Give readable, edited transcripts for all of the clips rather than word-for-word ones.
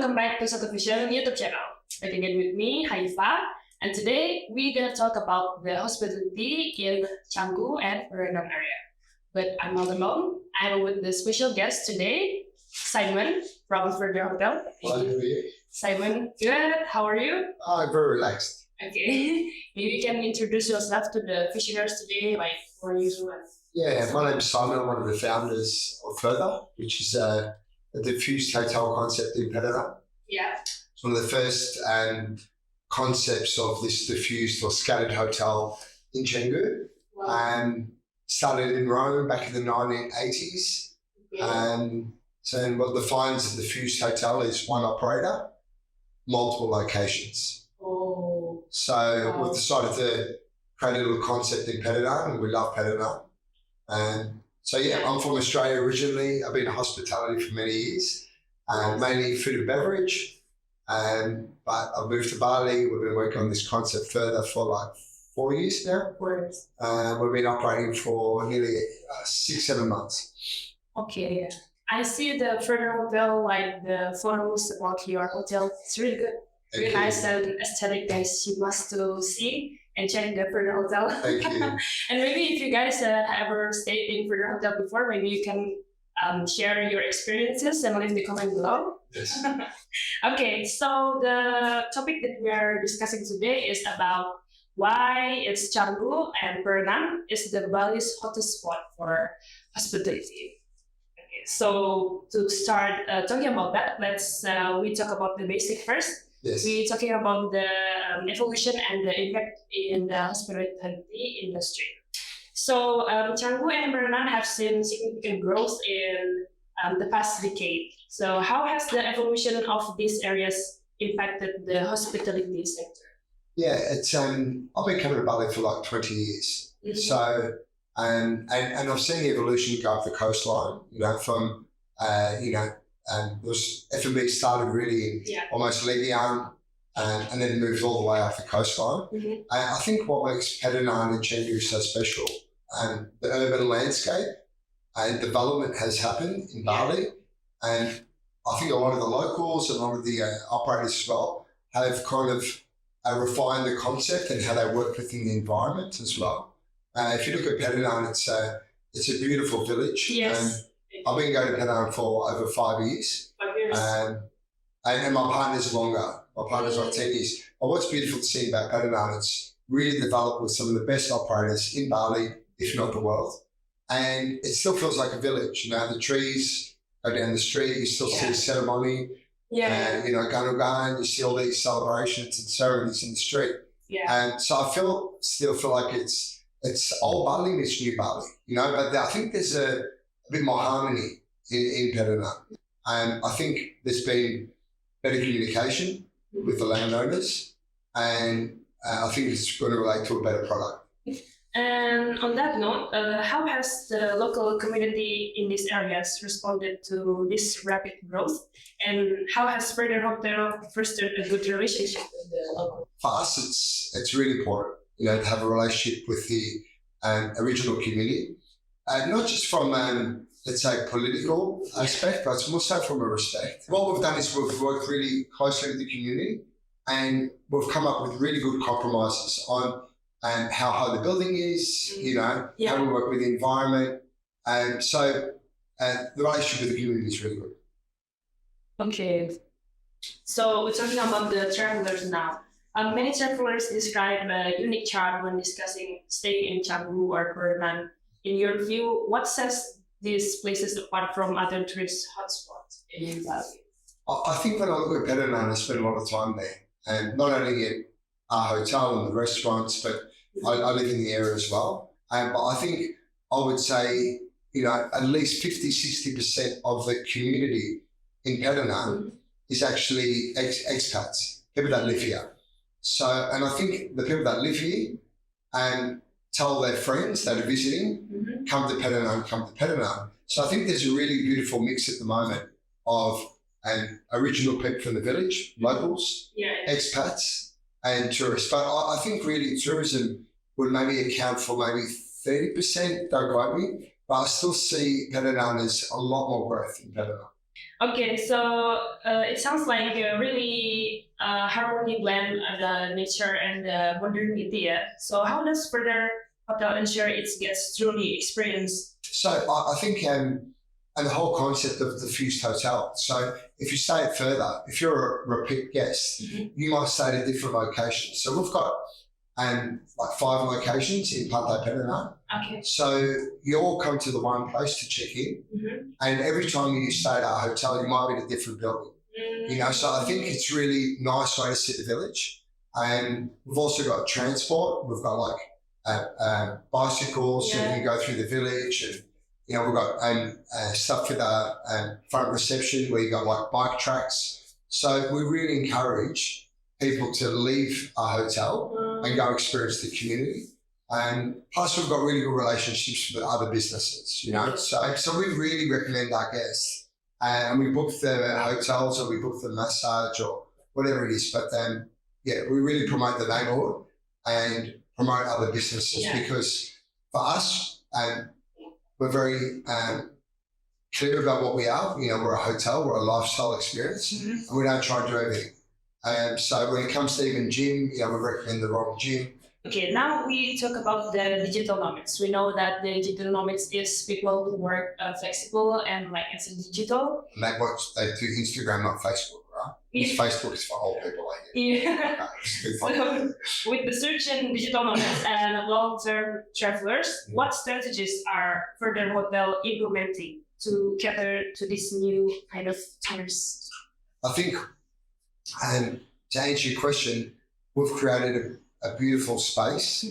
welcome back to Satu Vision YouTube channel. Back again with me, Haifa, and today we're gonna talk about the hospitality in Canggu and Pererenan area. But I'm not alone. I'm with the special guest today, Simon from Further Hotel. How are you? Simon, good. How are you? I'm very relaxed. Okay. Maybe you can introduce yourself to the visitors today, like for you. Yeah, my name's Simon. I'm one of the founders of Further, which is a diffused hotel concept in Pererenan. Yeah. It's one of the first concepts of this diffused or scattered hotel in Canggu. Wow. Started in Rome back in the 1980s. Okay. So what defines a diffused hotel is one operator, multiple locations. Oh. So Wow. we've decided to create a little concept in Pererenan, and we love Pererenan. So yeah, I'm from Australia originally. I've been in hospitality for many years, mainly food and beverage. But I've moved to Bali. We've been working on this concept further for like 4 years now. We've been operating for nearly 6-7 months. Okay. I see the Further Hotel, like the photos about your hotel. It's really good. Really nice and aesthetic, guys. You must to see and check the Further Hotel. Thank you. And maybe if you guys ever stayed in Further Hotel before, maybe you can share your experiences and leave the comment below. Yes. Okay, so the topic that we are discussing today is about why it's Canggu and Pererenan is the Bali's hottest spot for hospitality. Okay, so to start talking about that, let's we talk about the basic first. Yes. We're talking about the evolution and the impact in the hospitality industry. So Canggu and Pererenan have seen significant growth in the past decade. So how has the evolution of these areas impacted the hospitality sector? Yeah, it's I've been coming to Bali for like 20 years. Mm-hmm. So and I've seen the evolution go up the coastline, from F&B started really in almost Levian and then moved all the way up the coastline. Mm-hmm. I think what makes Pererenan and Canggu so special, the urban landscape and development has happened in Bali, and I think a lot of the locals and a lot of the operators as well have kind of refined the concept and how they work within the environment as well. If you look at Pererenan, it's a beautiful village. Yes. I've been going to Pererenan for over 5 years. 5 years. And my partner's longer. My partner's like 10 years. But what's beautiful to see about Pererenan, it's really developed with some of the best operators in Bali, if not the world. And it still feels like a village. The trees go down the street, you still see ceremony. And, Ganugan, you see all these celebrations and ceremonies in the street. Yeah. And so I still feel like it's old Bali and it's new Bali, but I think there's a bit more harmony in Pererenan. And I think there's been better communication with the landowners, and I think it's going to relate to a better product. And on that note, how has the local community in these areas responded to this rapid growth? And how has Further Hotel fostered a good relationship with the local? For us, it's really important, to have a relationship with the original community, not just from let's say political aspect, but it's more so from a respect. What we've done is we've worked really closely with the community, and we've come up with really good compromises on how high the building is, how we work with the environment. So the relationship with the community is really good. Okay. So we're talking about the travelers now. Many travelers describe a unique charm when discussing staying in Canggu or Pererenan. In your view, what sets these places apart from other tourist hotspots in Bali? I think when I look at Pererenan, I spend a lot of time there, and not only at our hotel and the restaurants, but I live in the area as well. But I think I would say, at least 50-60% of the community in Pererenan is actually expats, people that live here. So, and I think the people that live here and tell their friends that are visiting, come to Pererenan. So I think there's a really beautiful mix at the moment of original people from the village, locals, expats, and tourists. But I think really tourism would maybe account for maybe 30%, don't quote me, but I still see Pererenan as a lot more growth in Pererenan. Okay, so it sounds like a really harmony blend of the nature and the modernity. Yeah. So how does further hotel ensure it gets truly experienced? So I think, and the whole concept of the fused hotel. So if you stay it further, if you're a repeat guest, you might stay at a different location. So we've got like 5 locations in Canggu Pererenan. Okay. So you all come to the one place to check in, and every time you stay at our hotel, you might be in a different building. You know, so I think it's really nice way to see the village. And we've also got transport. We've got like bicycles, so you can go through the village, and you know we've got stuff for the front reception where you got like bike tracks. So we really encourage people to leave our hotel and go experience the community. And plus, we've got really good relationships with other businesses, you know. So we really recommend our guests, and we book the hotels or we book the massage or whatever it is. But yeah, we really promote the neighbourhood and promote other businesses because for us, we're very clear about what we are. You know, we're a hotel, we're a lifestyle experience, and we don't try and do everything. So when it comes to even gym, you know, we recommend the wrong gym. Okay, now we talk about the digital nomads. We know that the digital nomads is people who work flexible and like it's digital. And they do Instagram, not Facebook, right? Because Facebook is for old people like you. Yeah. So, with the search in digital nomads and long-term travelers, what strategies are further hotel implementing to cater to this new kind of timers? I think, to answer your question, we've created a beautiful space.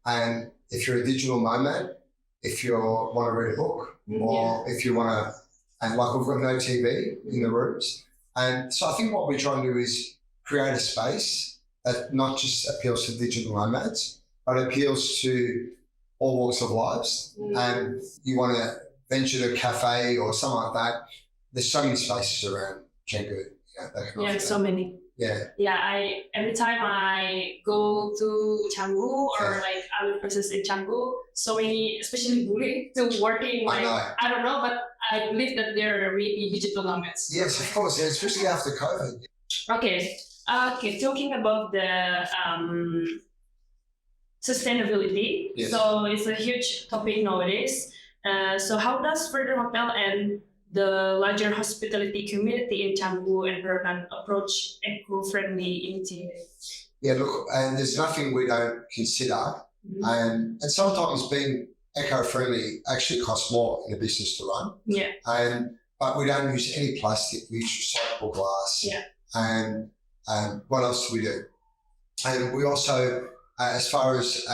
And if you're a digital nomad, if you want to read a book, or if you want to, and like we've got no TV in the rooms. And so I think what we're trying to do is create a space that not just appeals to digital nomads, but appeals to all walks of lives. And you want to venture to a cafe or something like that. There's so many spaces around Canggu. Yeah, so many. Yeah. Every time I go to Canggu or like other places in Canggu, so many, especially Bali, to working like I don't know, but I believe that they're really digital nomads. Yes, of course, especially after COVID. Okay. Talking about the sustainability. Yes. So it's a huge topic nowadays. So how does Further Hotel and the larger hospitality community in Canggu and Pererenan approach eco-friendly initiatives? Yeah, look, and there's nothing we don't consider. And sometimes being eco-friendly actually costs more in a business to run. Yeah. But we don't use any plastic, we use recyclable glass. Yeah. And what else do we do? And we also, as far as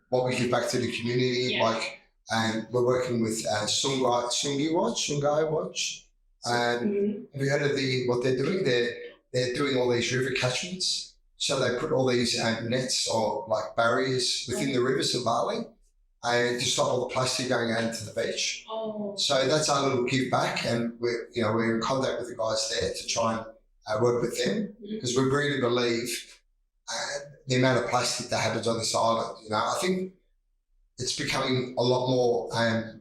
what we give back to the community, and we're working with Sungai Watch. And have you heard of what they're doing? They're doing all these river catchments. So they put all these nets or like barriers within the rivers of Bali and to stop all the plastic going out into the beach. So that's our little give back, and we're in contact with the guys there to try and work with them because we really believe the amount of plastic that happens on this island. You know, I think it's becoming a lot more, in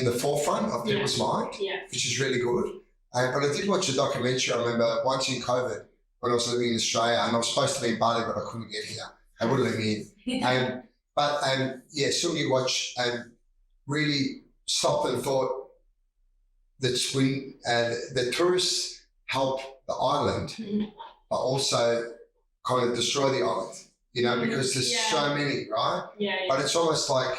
the forefront of people's mind, which is really good. But I did watch a documentary, I remember, once in COVID, when I was living in Australia, and I was supposed to be in Bali, but I couldn't get here. They wouldn't let me in. Sungai Watch really stopped and thought that the tourists help the island, but also kind of destroy the island. You know, because there's so many, right? But it's almost like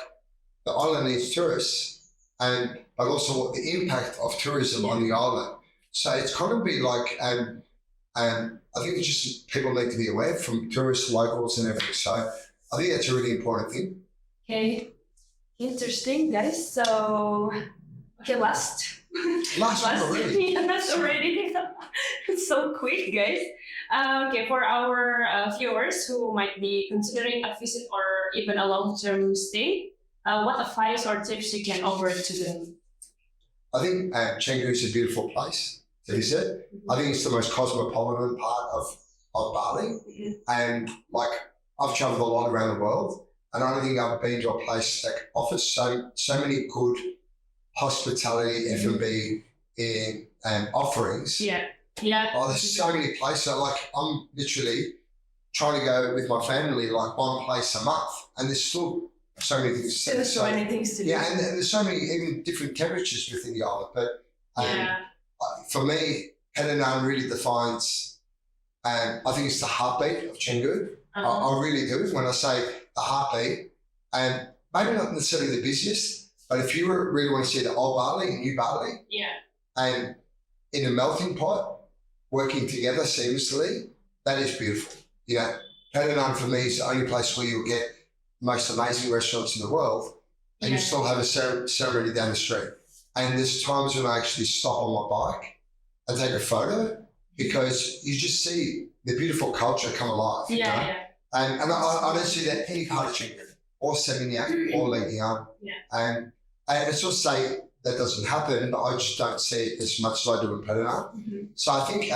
the island needs tourists, but also the impact of tourism on the island. So it's kind of be like, I think it's just people need to be aware from tourists, locals, and everything. So I think that's a really important thing. Okay, interesting, guys. So, last one already. Yeah, that's already. It's so quick, guys. For our viewers who might be considering a visit or even a long-term stay, what advice or tips you can offer to them? I think Canggu is a beautiful place to visit. I think it's the most cosmopolitan part of Bali. And like, I've traveled a lot around the world, and I don't think I've been to a place that offers so many good hospitality, F&B in offerings. Yeah. Yeah. Oh, there's so many places. Like I'm literally trying to go with my family like one place a month, and there's still so many things. There's so many things to do. Yeah, and there's so many even different temperatures within the island. But for me, Pererenan really defines. I think it's the heartbeat of Canggu. I really do. When I say the heartbeat, and maybe not necessarily the busiest, but if you really want to see the old Bali and new Bali, and in a melting pot, working together seamlessly, that is beautiful. Yeah, Pererenan for me is the only place where you'll get the most amazing restaurants in the world, and you still have a ceremony down the street. And there's times when I actually stop on my bike and take a photo because you just see the beautiful culture come alive. You know? And I don't see that any part of Canggu or Seminyak or Legian. And it's not to say that doesn't happen, but I just don't see it as much as I do in Pererenan. So I think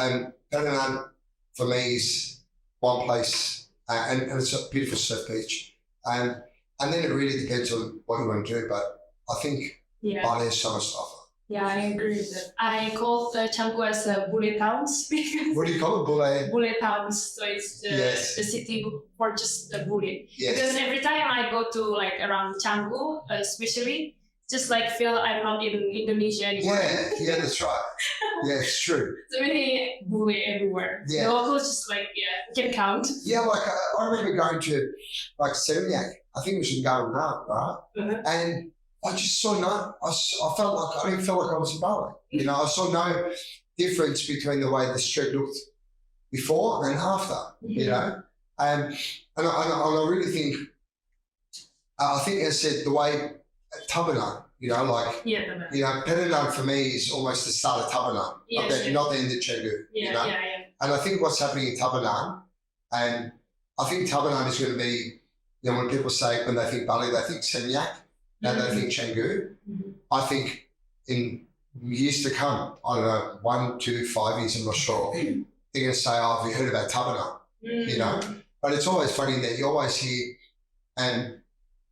Pererenan for me is one place, and it's a beautiful surf beach. And then it really depends on what you want to do, but I think Bali has so much to offer. Yeah, I agree with that. I call Canggu as Bule Towns because what do you call it? Bule Towns. So it's the city for just the Bule. Because every time I go to like around Canggu, especially, just like feel I'm not in Indonesia anymore. Yeah, that's right. Yeah, it's true. So many Bule everywhere. The locals just like can count. Yeah, like I remember going to like Seminyak. I think we should go and right? And I just saw I felt like I didn't feel like I was in Bali. You know, I saw no difference between the way the street looked before and after. You know, and I really think I think as I said the way Tabernan, you know, like you know, Pererenan for me is almost the start of Tabernan, not the end of Canggu. You know? And I think what's happening in Tabernan, and I think Tabernan is going to be, you know, when people say when they think Bali, they think Seminyak. Now they think Canggu. I think in years to come, I don't know, 1, 2, 5 years, I'm not sure, they're going to say, oh, have you heard about Tabernan? You know? But it's always funny that you always hear and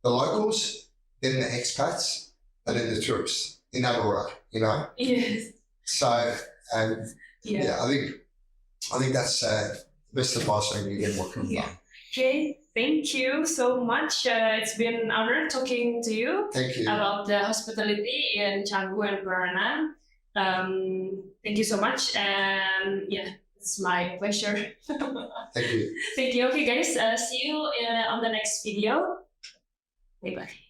the locals, then the expats, and then the tourists in that order, you know? Yes. So, I think that's the best advice I can get what comes up. Okay, thank you so much. It's been an honor talking to you. Thank you. About the hospitality in Canggu and Pererenan. Thank you so much. And it's my pleasure. Thank you. Thank you. Okay, guys. See you on the next video. Bye bye.